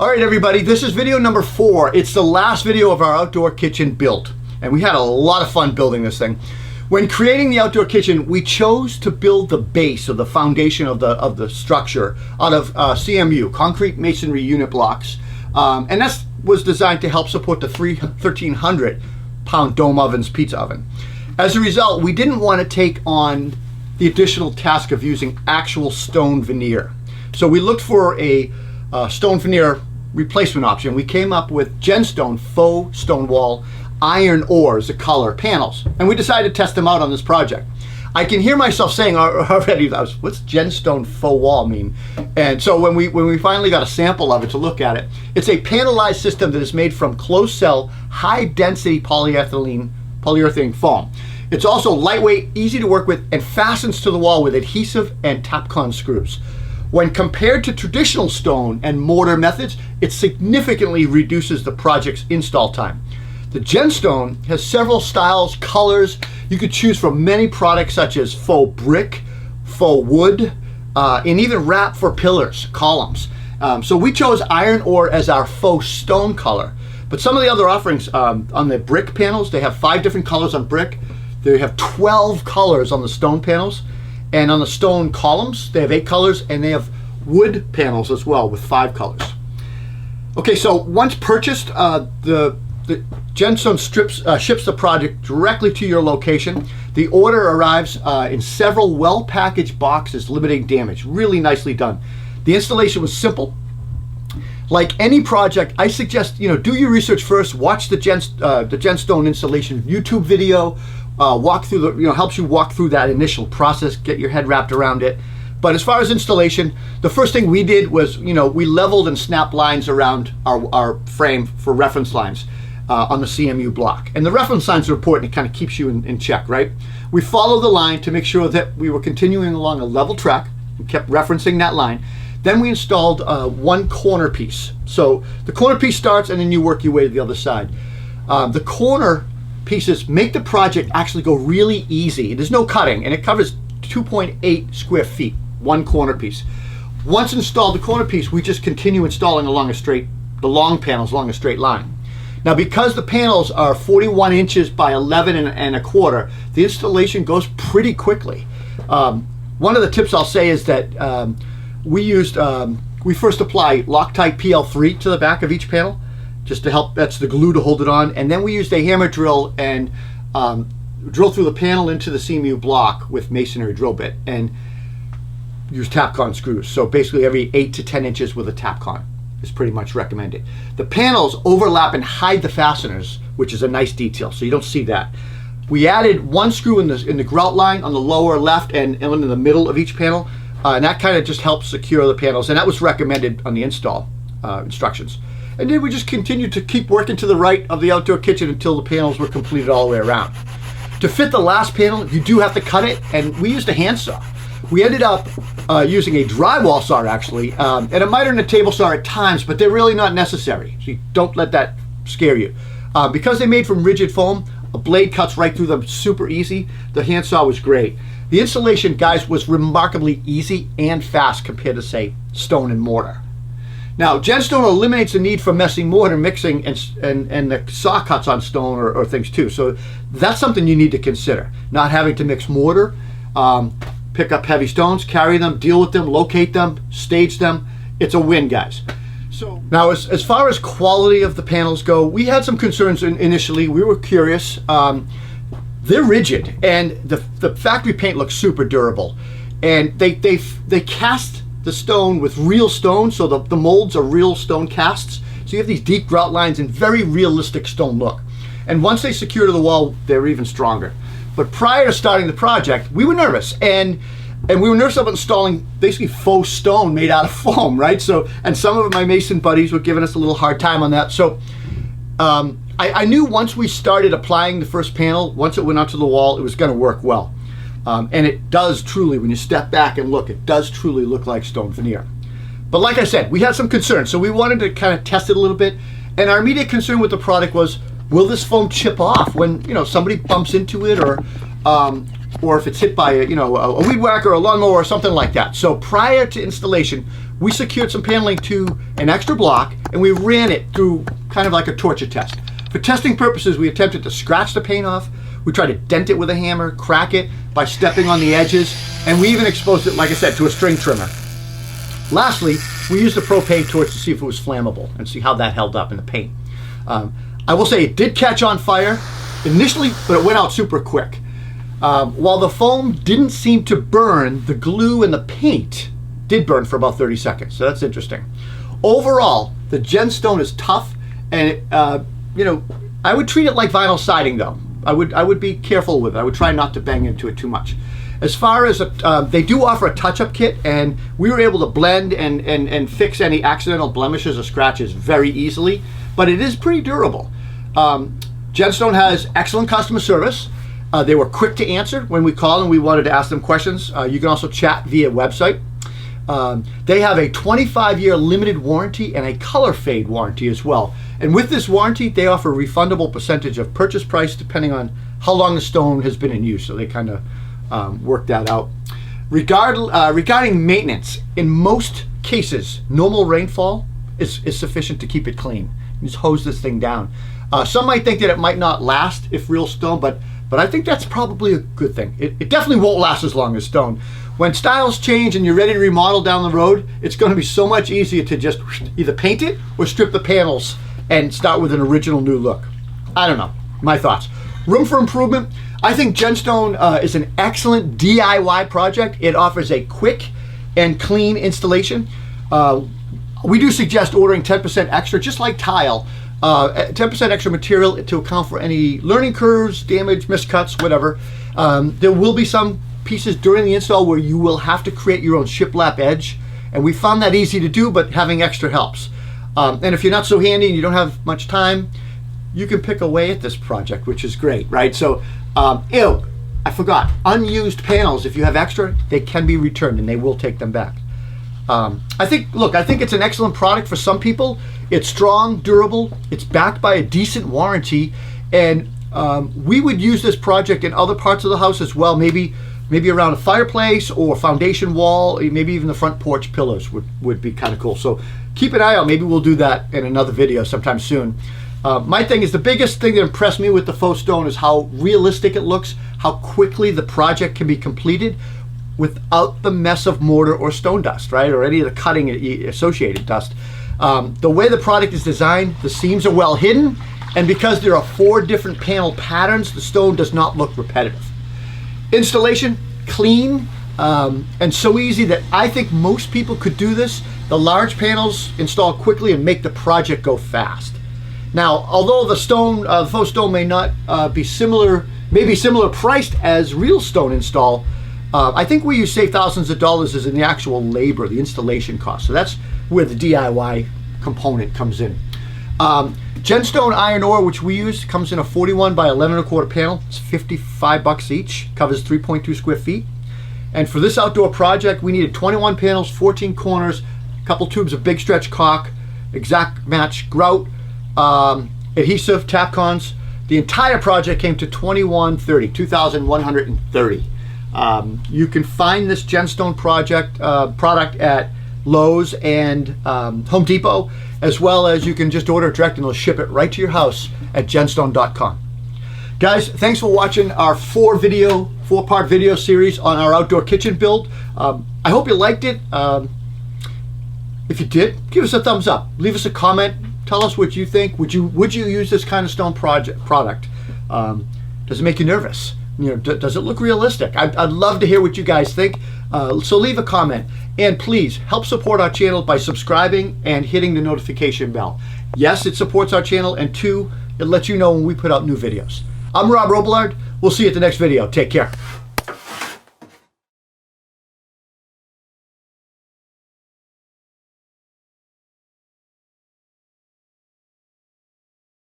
All right, everybody, this is video number 4. It's the last video of our outdoor kitchen build, and we had a lot of fun building this thing. When creating the outdoor kitchen, we chose to build the base or the foundation of the structure out of CMU, concrete masonry unit blocks, and that was designed to help support the 1,300-pound dome oven's pizza oven. As a result, we didn't want to take on the additional task of using actual stone veneer. So we looked for a stone veneer replacement option. We came up with GenStone Faux stone wall iron ore as the color panels, and we decided to test them out on this project. I can hear myself saying already, what's GenStone Faux wall mean? And so when we finally got a sample of it to look at it, it's a panelized system that is made from closed cell, high density polyurethane foam. It's also lightweight, easy to work with, and fastens to the wall with adhesive and Tapcon screws. When compared to traditional stone and mortar methods, it significantly reduces the project's install time. The GenStone has several styles, colors. You could choose from many products such as faux brick, faux wood, and even wrap for pillars, columns. So we chose iron ore as our faux stone color. But some of the other offerings on the brick panels, they have 5 different colors on brick. They have 12 colors on the stone panels. And on the stone columns, they have 8 colors, and they have wood panels as well with 5 colors. Okay, so once purchased, the GenStone ships the project directly to your location. The order arrives in several well-packaged boxes, limiting damage. Really nicely done. The installation was simple. Like any project, I suggest do your research first. Watch the GenStone installation YouTube video. Walk through helps you walk through that initial process, get your head wrapped around it. But as far as installation, the first thing we did was we leveled and snapped lines around our frame for reference lines on the CMU block. And the reference lines are important. It kind of keeps you in check, right? We followed the line to make sure that we were continuing along a level track. We kept referencing that line. Then we installed one corner piece. So the corner piece starts, and then you work your way to the other side. The corner pieces make the project actually go really easy. There's no cutting, and it covers 2.8 square feet, one corner piece. Once installed the corner piece, we just continue installing along the long panels along a straight line. Now, because the panels are 41 inches by 11 and a quarter, the installation goes pretty quickly. One of the tips I'll say is that we first apply Loctite PL3 to the back of each panel, just to help, that's the glue to hold it on. And then we used a hammer drill and drill through the panel into the CMU block with masonry drill bit and use Tapcon screws. So basically every 8 to 10 inches with a Tapcon is pretty much recommended. The panels overlap and hide the fasteners, which is a nice detail, so you don't see that. We added one screw in the grout line on the lower left and in the middle of each panel, and that kind of just helps secure the panels, and that was recommended on the install instructions. And then we just continued to keep working to the right of the outdoor kitchen until the panels were completed all the way around. To fit the last panel, you do have to cut it, and we used a handsaw. We ended up using a drywall saw, actually, and a miter and a table saw at times, but they're really not necessary, so you don't let that scare you. Because they're made from rigid foam, a blade cuts right through them super easy. The handsaw was great. The installation, guys, was remarkably easy and fast compared to, say, stone and mortar. Now, GenStone eliminates the need for messing mortar mixing and the saw cuts on stone or things too. So that's something you need to consider. Not having to mix mortar, pick up heavy stones, carry them, deal with them, locate them, stage them. It's a win, guys. So now, as far as quality of the panels go, we had some concerns initially. We were curious. They're rigid, and the factory paint looks super durable, and they cast the stone with real stone, so the molds are real stone casts. So you have these deep grout lines and very realistic stone look. And once they secure to the wall, they're even stronger. But prior to starting the project, we were nervous, and we were nervous about installing basically faux stone made out of foam, right? So, and some of my mason buddies were giving us a little hard time on that. So I knew once we started applying the first panel, once it went onto the wall, it was going to work well. And it does truly, when you step back and look, it does truly look like stone veneer. But like I said, we had some concerns, so we wanted to kind of test it a little bit. And our immediate concern with the product was, will this foam chip off when somebody bumps into it, or or if it's hit by a weed whacker or a lawnmower or something like that. So prior to installation, we secured some paneling to an extra block and we ran it through kind of like a torture test. For testing purposes, we attempted to scratch the paint off. We tried to dent it with a hammer, crack it by stepping on the edges, and we even exposed it, like I said, to a string trimmer. Lastly, we used a propane torch to see if it was flammable and see how that held up in the paint. I will say it did catch on fire initially, but it went out super quick. While the foam didn't seem to burn, the glue and the paint did burn for about 30 seconds, so that's interesting. Overall, the GenStone is tough, and I would treat it like vinyl siding though. I would be careful with it. I would try not to bang into it too much. As far as they do offer a touch-up kit, and we were able to blend and fix any accidental blemishes or scratches very easily, but it is pretty durable. GenStone has excellent customer service. They were quick to answer when we called and we wanted to ask them questions. You can also chat via website. They have a 25-year limited warranty and a color fade warranty as well. And with this warranty, they offer a refundable percentage of purchase price depending on how long the stone has been in use. So they kind of worked that out. Regarding maintenance, in most cases, normal rainfall is sufficient to keep it clean. You just hose this thing down. Some might think that it might not last if real stone, but I think that's probably a good thing. It definitely won't last as long as stone. When styles change and you're ready to remodel down the road, it's going to be so much easier to just either paint it or strip the panels and start with an original new look. I don't know, my thoughts. Room for improvement. I think GenStone is an excellent DIY project. It offers a quick and clean installation. We do suggest ordering 10% extra, just like tile, 10% extra material to account for any learning curves, damage, miscuts, whatever. There will be some pieces during the install where you will have to create your own shiplap edge, and we found that easy to do, but having extra helps. And if you're not so handy and you don't have much time, you can pick away at this project, which is great, right? So, I forgot, unused panels, if you have extra, they can be returned and they will take them back. I think it's an excellent product for some people. It's strong, durable, it's backed by a decent warranty, and we would use this project in other parts of the house as well, maybe around a fireplace or foundation wall, maybe even the front porch pillars would be kind of cool. So keep an eye out, maybe we'll do that in another video sometime soon. My thing is, the biggest thing that impressed me with the faux stone is how realistic it looks, how quickly the project can be completed without the mess of mortar or stone dust, right? Or any of the cutting associated dust. The way the product is designed, the seams are well hidden, and because there are 4 different panel patterns, the stone does not look repetitive. Installation, clean, and so easy that I think most people could do this. The large panels install quickly and make the project go fast. Now, although the faux stone may not be similar priced as real stone install, I think where you save thousands of dollars is in the actual labor, the installation cost. So that's where the DIY component comes in. GenStone iron ore, which we use, comes in a 41 by 11.25 panel. It's $55 each, covers 3.2 square feet. And for this outdoor project, we needed 21 panels, 14 corners, a couple tubes of big stretch caulk, exact match grout, adhesive, Tapcons. The entire project came to $2,130. You can find this GenStone product at Lowe's and Home Depot, as well as you can just order it direct and they'll ship it right to your house at genstone.com. Guys, thanks for watching our 4-part video series on our outdoor kitchen build. I hope you liked it. If you did, give us a thumbs up. Leave us a comment. Tell us what you think. Would you use this kind of stone product? Does it make you nervous? Does it look realistic? I'd love to hear what you guys think. So leave a comment, and please help support our channel by subscribing and hitting the notification bell. Yes, it supports our channel, and 2, it lets you know when we put out new videos. I'm Rob Robillard. We'll see you at the next video. Take care.